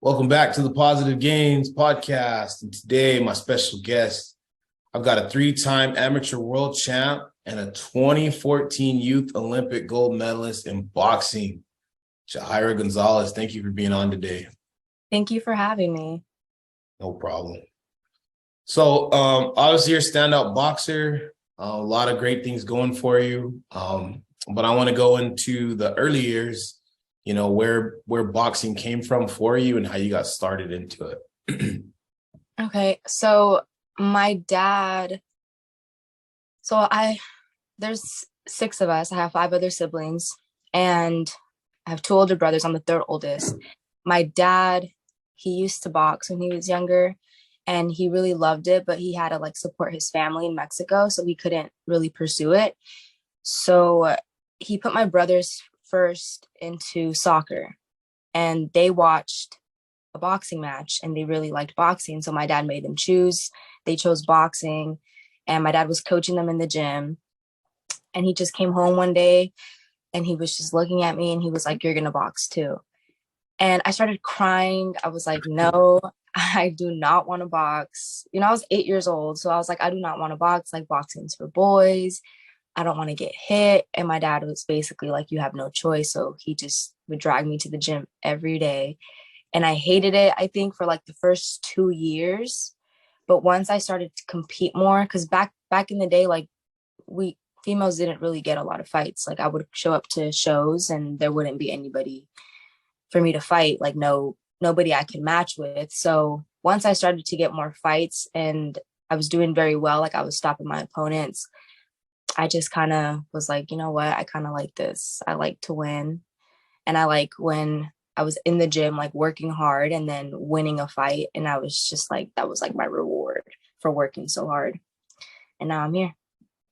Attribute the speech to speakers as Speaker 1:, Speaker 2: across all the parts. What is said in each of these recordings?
Speaker 1: Welcome back to the Positive Gains podcast. And today, my special guest, I've got a 3-time amateur world champ and a 2014 Youth Olympic gold medalist in boxing, Jajaira Gonzalez. Thank you for being on today.
Speaker 2: Thank you for having me.
Speaker 1: No problem. So, obviously, you're a standout boxer. A lot of great things going for you. But I want to go into the early years. You know, where boxing came from for you and how you got started into it.
Speaker 2: Okay, so my dad, there's 6 of us. I have 5 other siblings, and I have 2 older brothers. I'm the third oldest. My dad, he used to box when he was younger, and he really loved it, but he had to support his family in Mexico, so he couldn't really pursue it. So he put my brothers first into soccer, and they watched a boxing match and they really liked boxing. So my dad made them choose. They chose boxing, and my dad was coaching them in the gym. And he just came home one day and he was just looking at me and he was like, "You're gonna box too." And I started crying. I was like, "No, I do not want to box." I was 8 years old. So I was like, "I do not want to box. Like, boxing's for boys. I don't want to get hit." And my dad was basically like, "You have no choice." So he just would drag me to the gym every day. And I hated it, I think, for the first 2 years. But once I started to compete more, because back in the day, we females didn't really get a lot of fights. I would show up to shows and there wouldn't be anybody for me to fight, nobody I could match with. So once I started to get more fights and I was doing very well, I was stopping my opponents, I just kind of was like, you know what? I kind of like this. I like to win. And I like when I was in the gym, working hard and then winning a fight. And I was just like, that was my reward for working so hard. And now I'm here.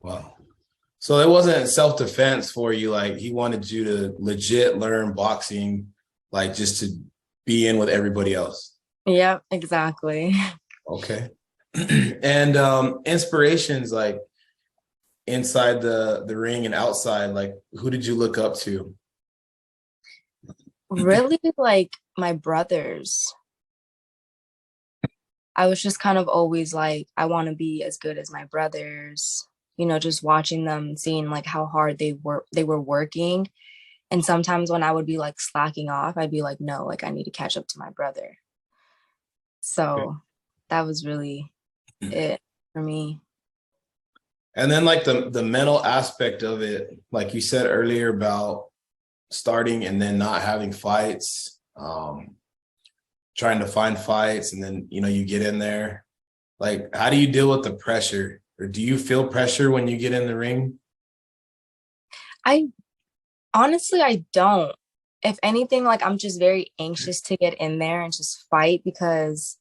Speaker 1: Wow. So it wasn't self-defense for you. He wanted you to legit learn boxing, just to be in with everybody else.
Speaker 2: Yep, exactly.
Speaker 1: Okay. And inspirations inside the ring and outside, who did you look up to?
Speaker 2: Really, my brothers. I was just kind of always I want to be as good as my brothers, just watching them, seeing how hard they were working. And sometimes when I would be slacking off, I'd be like, no, I need to catch up to my brother. So that was really it for me.
Speaker 1: And then the mental aspect of it, like you said earlier about starting and then not having fights, trying to find fights, and then you get in there. How do you deal with the pressure? Or do you feel pressure when you get in the ring?
Speaker 2: I don't. If anything, I'm just very anxious to get in there and just fight, because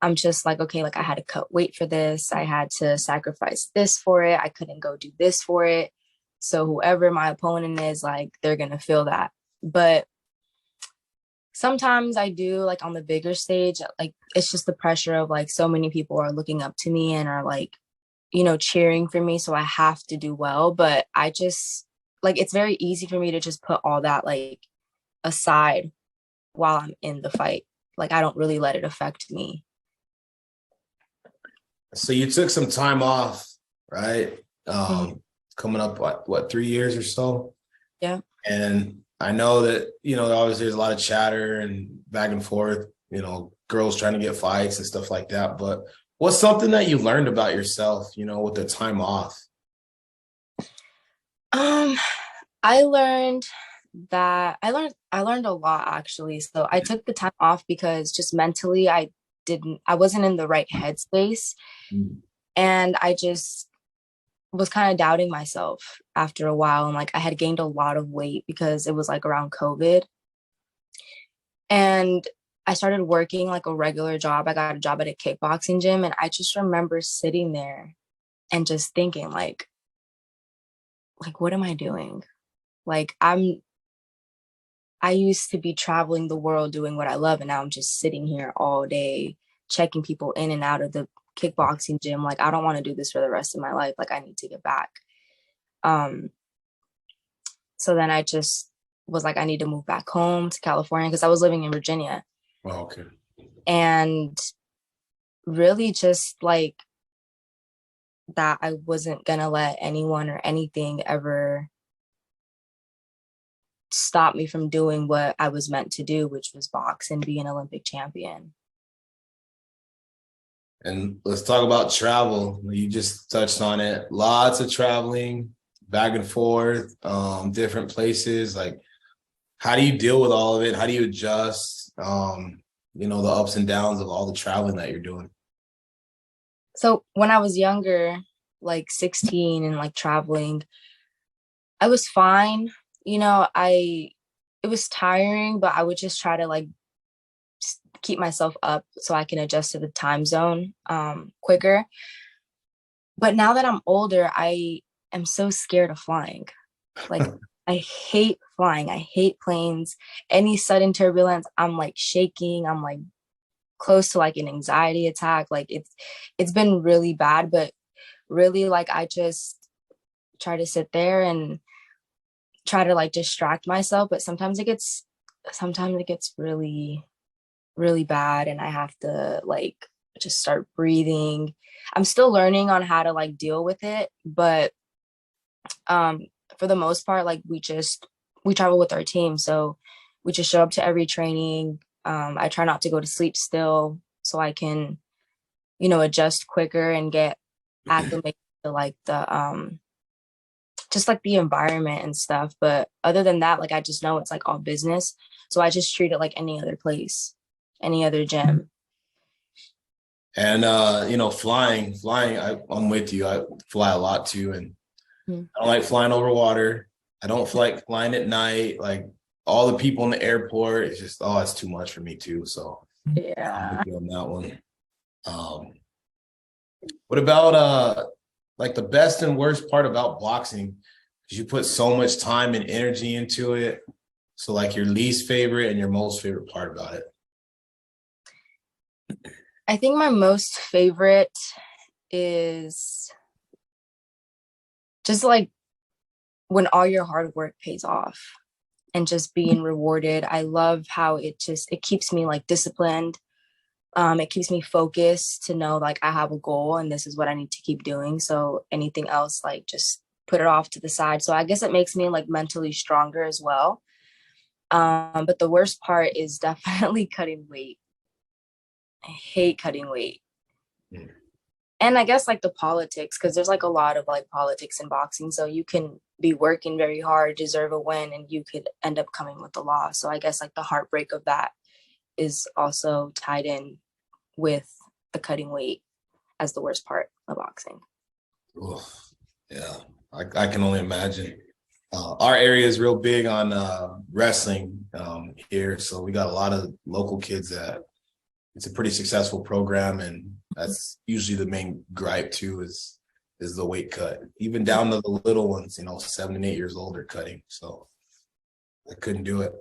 Speaker 2: I'm just okay, I had to cut weight for this. I had to sacrifice this for it. I couldn't go do this for it. So whoever my opponent is, they're going to feel that. But sometimes I do, on the bigger stage, it's just the pressure of so many people are looking up to me and are cheering for me. So I have to do well. But I just it's very easy for me to just put all that aside while I'm in the fight. I don't really let it affect me.
Speaker 1: So you took some time off, right? Coming up, what, 3 years or so?
Speaker 2: Yeah.
Speaker 1: And I know that, obviously there's a lot of chatter and back and forth, girls trying to get fights and stuff like that. But what's something that you learned about yourself, with the time off?
Speaker 2: I learned a lot, actually. So I took the time off because just mentally I wasn't in the right headspace. And I just was kind of doubting myself after a while. And I had gained a lot of weight because it was around COVID. And I started working a regular job. I got a job at a kickboxing gym. And I just remember sitting there and just thinking what am I doing? I used to be traveling the world doing what I love, and now I'm just sitting here all day checking people in and out of the kickboxing gym. I don't want to do this for the rest of my life. I need to get back. So then I just was I need to move back home to California, because I was living in Virginia.
Speaker 1: Oh, okay.
Speaker 2: And really just like that I wasn't gonna let anyone or anything ever stop me from doing what I was meant to do, which was box and be an Olympic champion.
Speaker 1: And let's talk about travel. You just touched on it. Lots of traveling back and forth, different places. Like, how do you deal with all of it? How do you adjust? The ups and downs of all the traveling that you're doing.
Speaker 2: So when I was younger, like 16 and like traveling, I was fine. It was tiring, but I would just try to like keep myself up so I can adjust to the time zone quicker. But now that I'm older, I am so scared of flying. Like I hate flying. I hate planes. Any sudden turbulence, I'm like shaking. I'm like close to like an anxiety attack. Like it's been really bad, but really like I just try to sit there and try to like distract myself, but sometimes it gets really really bad and I have to like just start breathing. I'm still learning on how to like deal with it, but um for the most part like we travel with our team, so we just show up to every training. I try not to go to sleep still so I can adjust quicker and get acclimated to like the just like the environment and stuff. But other than that, like I just know it's like all business, so I just treat it like any other place, any other gym.
Speaker 1: And flying, I'm with you. I fly a lot too, and
Speaker 2: Mhm.
Speaker 1: I don't like flying over water. I don't like flying at night. Like all the people in the airport, it's just it's too much for me too. So I'm with
Speaker 2: Yeah.
Speaker 1: you on that one. Um, what about like the best and worst part about boxing? Because you put so much time and energy into it. So like your least favorite and your most favorite part about it.
Speaker 2: I think my most favorite is just like when all your hard work pays off and just being rewarded. I love how it keeps me like disciplined. It keeps me focused to know like I have a goal and this is what I need to keep doing. So anything else, like just put it off to the side. So I guess it makes me like mentally stronger as well. But the worst part is definitely cutting weight. I hate cutting weight.
Speaker 1: Mm.
Speaker 2: And I guess like the politics, because there's like a lot of like politics in boxing. So you can be working very hard, deserve a win, and you could end up coming with a loss. So I guess like the heartbreak of that is also tied in with the cutting weight as the worst part of boxing.
Speaker 1: Oof. Yeah, I can only imagine. Our area is real big on wrestling here, so we got a lot of local kids that it's a pretty successful program, and that's usually the main gripe too is the weight cut, even down to the little ones, 7 and 8 years old are cutting. So I couldn't do it.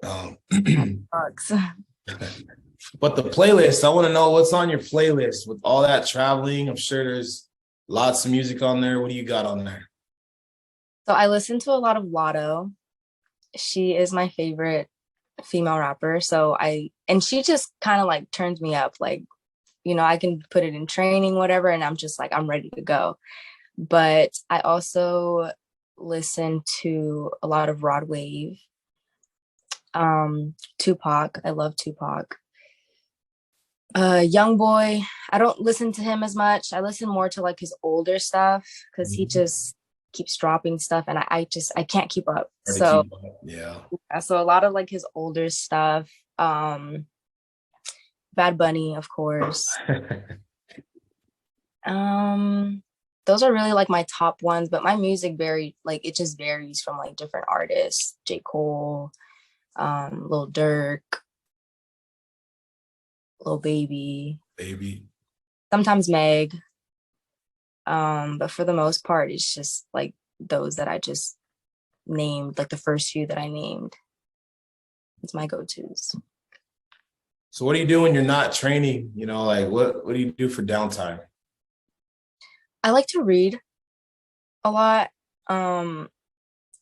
Speaker 2: Sucks.
Speaker 1: But the playlist, I want to know what's on your playlist with all that traveling. I'm sure there's lots of music on there. What do you got on there?
Speaker 2: So I listen to a lot of Lotto. She is my favorite female rapper. And she just kind of like turns me up. Like, I can put it in training, whatever, and I'm just like, I'm ready to go. But I also listen to a lot of Rod Wave, Tupac. I love Tupac. Young Boy, I don't listen to him as much. I listen more to like his older stuff because he just keeps dropping stuff and I can't keep up.
Speaker 1: Hard to
Speaker 2: So
Speaker 1: keep up. Yeah.
Speaker 2: so a lot of like his older stuff. Bad Bunny, of course. Um those are really like my top ones, but my music it just varies from like different artists. J. Cole, Lil Durk, Lil Baby,
Speaker 1: Baby.
Speaker 2: sometimes Meg. But for the most part, it's just like those that I just named, like the first few that I named. It's my go-tos.
Speaker 1: So what do you do when you're not training? Like what do you do for downtime?
Speaker 2: I like to read a lot. Um,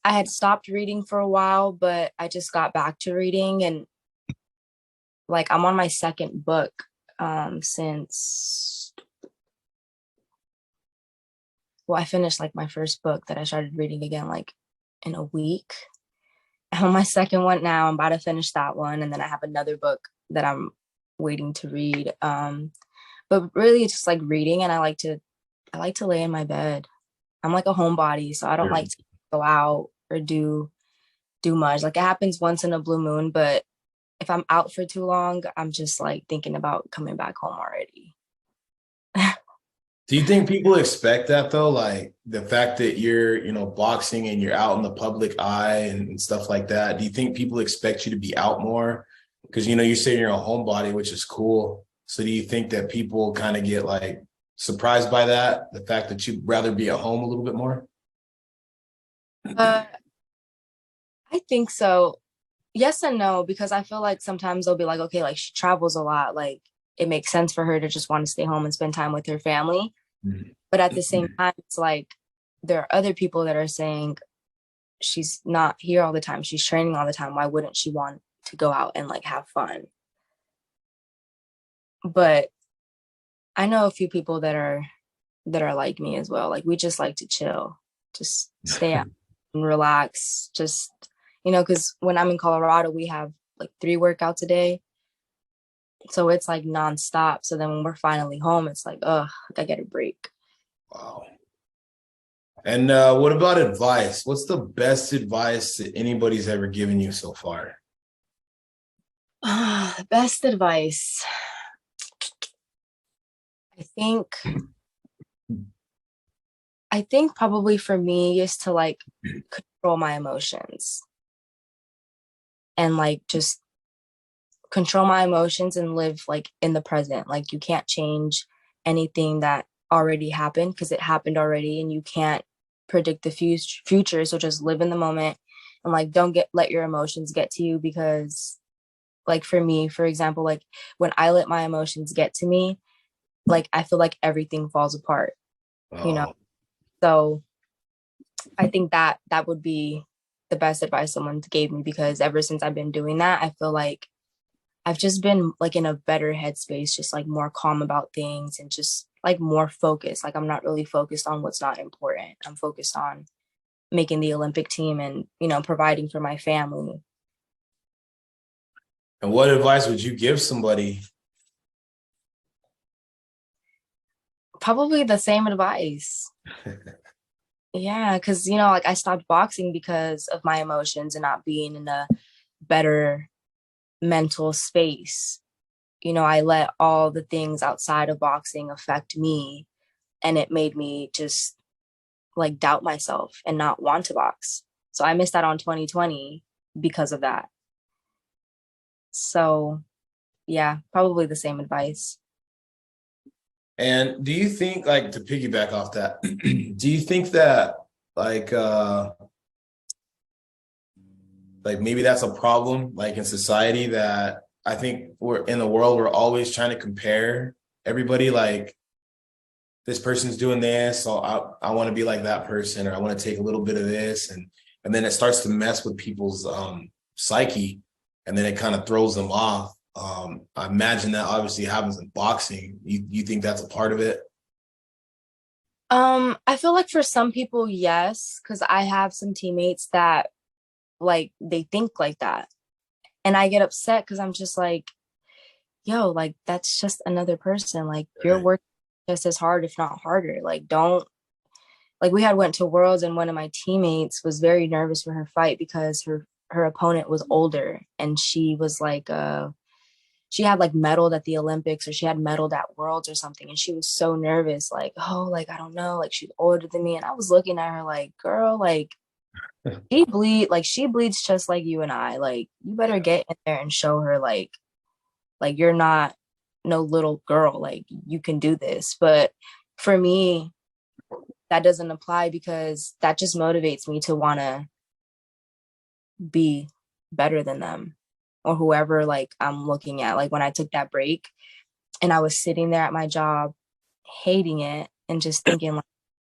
Speaker 2: I had stopped reading for a while, but I just got back to reading, and like I'm on my second book since, well, I finished like my first book that I started reading again like in a week. I'm on my second one now. I'm about to finish that one, and then I have another book that I'm waiting to read. But really, it's just like reading, and I like to lay in my bed. I'm like a homebody, so I don't
Speaker 1: Sure.
Speaker 2: like to go out or do much. Like it happens once in a blue moon, but if I'm out for too long, I'm just like thinking about coming back home already.
Speaker 1: Do you think people expect that though? Like the fact that you're, boxing and you're out in the public eye and stuff like that. Do you think people expect you to be out more? Because you say you're a homebody, which is cool. So do you think that people kind of get like surprised by that? The fact that you'd rather be at home a little bit more?
Speaker 2: Uh, I think so. Yes and no, because I feel like sometimes they'll be like, okay, like she travels a lot. Like it makes sense for her to just want to stay home and spend time with her family. But at the same time, it's like there are other people that are saying she's not here all the time. She's training all the time. Why wouldn't she want to go out and like have fun? But I know a few people that are like me as well. Like we just like to chill, just stay out and relax. Just, because when I'm in Colorado, we have like 3 workouts a day. So it's like nonstop. So then when we're finally home, it's like, oh, I get a break.
Speaker 1: Wow. And what about advice? What's the best advice that anybody's ever given you so far?
Speaker 2: Best advice. I think I think probably for me is to like control my emotions and like just control my emotions and live like in the present. Like you can't change anything that already happened because it happened already and you can't predict the future. So just live in the moment and like don't let your emotions get to you because like for me, for example, like when I let my emotions get to me, like I feel like everything falls apart, you know?
Speaker 1: Oh,
Speaker 2: So I think that that would be the best advice someone gave me because ever since I've been doing that, I feel like I've just been like in a better headspace, just like more calm about things and just like more focused. Like I'm not really focused on what's not important. I'm focused on making the Olympic team and, providing for my family.
Speaker 1: and what advice would you give somebody?
Speaker 2: Probably the same advice. Yeah, because, like I stopped boxing because of my emotions and not being in a better mental space. I let all the things outside of boxing affect me, and it made me just like doubt myself and not want to box. So I missed out on 2020 because of that. So yeah, probably the same advice.
Speaker 1: And do you think, like, to piggyback off that, do you think that like like maybe that's a problem like in society that I think we're in the world we're always trying to compare everybody like this person's doing this, so I want to be like that person or I want to take a little bit of this and then it starts to mess with people's psyche and then it kind of throws them off. I imagine that obviously happens in boxing. You think that's a part of it?
Speaker 2: I feel like for some people, yes, because I have some teammates that like they think like that. And I get upset because I'm just like, yo, like that's just another person. Like you're
Speaker 1: Right.
Speaker 2: working just as hard, if not harder. Like don't like we had went to Worlds and one of my teammates was very nervous for her fight because her opponent was older and she was like she had like medaled at the Olympics or she had medaled at Worlds or something and she was so nervous like oh like I don't know like she's older than me and I was looking at her like girl like she bleeds just like you and I like you better
Speaker 1: Yeah.
Speaker 2: get in there and show her like you're not no little girl like you can do this but for me that doesn't apply because that just motivates me to want to be better than them or whoever like I'm looking at. Like when I took that break and I was sitting there at my job hating it and just thinking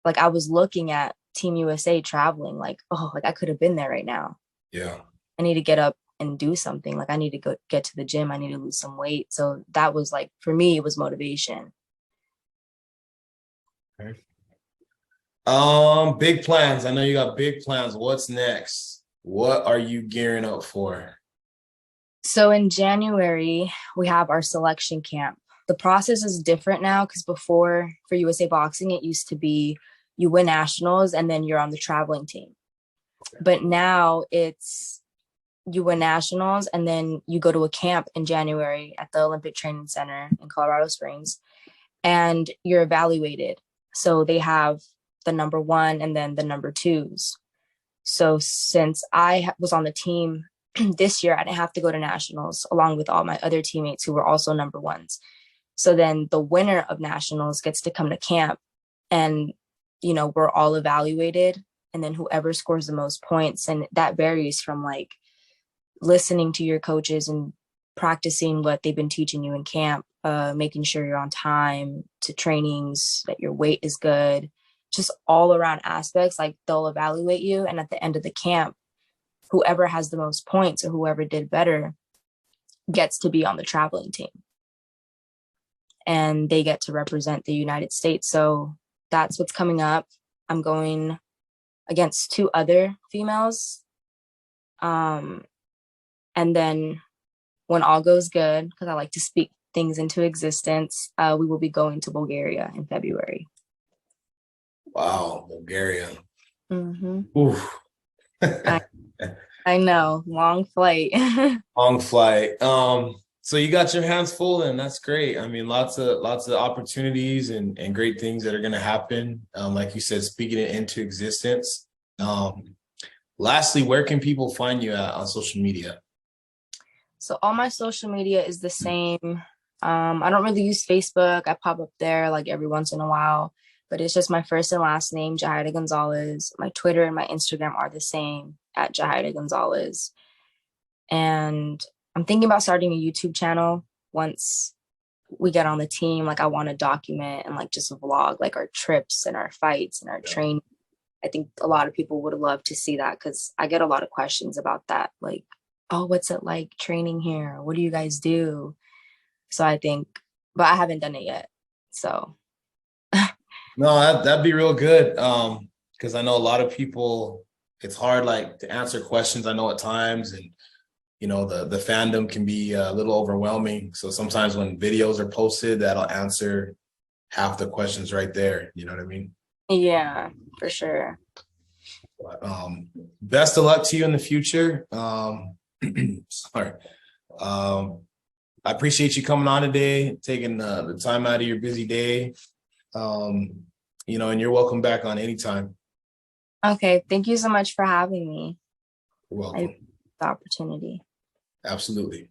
Speaker 2: like I was looking at Team USA traveling like, oh, like I could have been there right now.
Speaker 1: Yeah.
Speaker 2: I need to get up and do something. Like I need to go get to the gym. I need to lose some weight. So that was like, for me, it was motivation.
Speaker 1: Okay. Big plans. I know you got big plans. What's next? What are you gearing up for?
Speaker 2: So in January, we have our selection camp. The process is different now because before for USA Boxing, it used to be you win nationals and then you're on the traveling team. But now it's you win nationals and then you go to a camp in January at the Olympic Training Center in Colorado Springs and you're evaluated. So they have the number one and then the number twos. So since I was on the team this year, I didn't have to go to nationals along with all my other teammates who were also number ones. So then the winner of nationals gets to come to camp and, you know, we're all evaluated. And then whoever scores the most points, and that varies from like listening to your coaches and practicing what they've been teaching you in camp, making sure you're on time to trainings, that your weight is good, just all around aspects. Like they'll evaluate you. And at the end of the camp, whoever has the most points or whoever did better gets to be on the traveling team. And they get to represent the United States. So that's what's coming up. I'm going against 2 other females. And then when all goes good, because I like to speak things into existence, we will be going to Bulgaria in February.
Speaker 1: Wow, Bulgaria.
Speaker 2: Mm-hmm.
Speaker 1: Oof.
Speaker 2: I know, long flight.
Speaker 1: Long flight. So you got your hands full, and that's great. I mean, lots of opportunities and great things that are going to happen. Like you said, speaking it into existence. Lastly, where can people find you at on social media?
Speaker 2: So all my social media is the same. I don't really use Facebook. I pop up there like every once in a while, but it's just my first and last name, Jajaira Gonzalez. My Twitter and my Instagram are the same at Jajaira Gonzalez. And I'm thinking about starting a YouTube channel once we get on the team. Like I want to document and like just vlog like our trips and our fights and our training. I think a lot of people would love to see that because I get a lot of questions about that. Like, oh, what's it like training here? What do you guys do? So I think, but I haven't done it yet. So.
Speaker 1: No, that'd be real good. Because I know a lot of people, it's hard like to answer questions. I know at times, and you know, the fandom can be a little overwhelming. So sometimes when videos are posted, that'll answer half the questions right there. You know what I mean?
Speaker 2: Yeah, for sure.
Speaker 1: But, best of luck to you in the future. Sorry. I appreciate you coming on today, taking the time out of your busy day. You know, and you're welcome back on anytime.
Speaker 2: Okay. Thank you so much for having me.
Speaker 1: You're
Speaker 2: I
Speaker 1: welcome.
Speaker 2: the opportunity.
Speaker 1: Absolutely.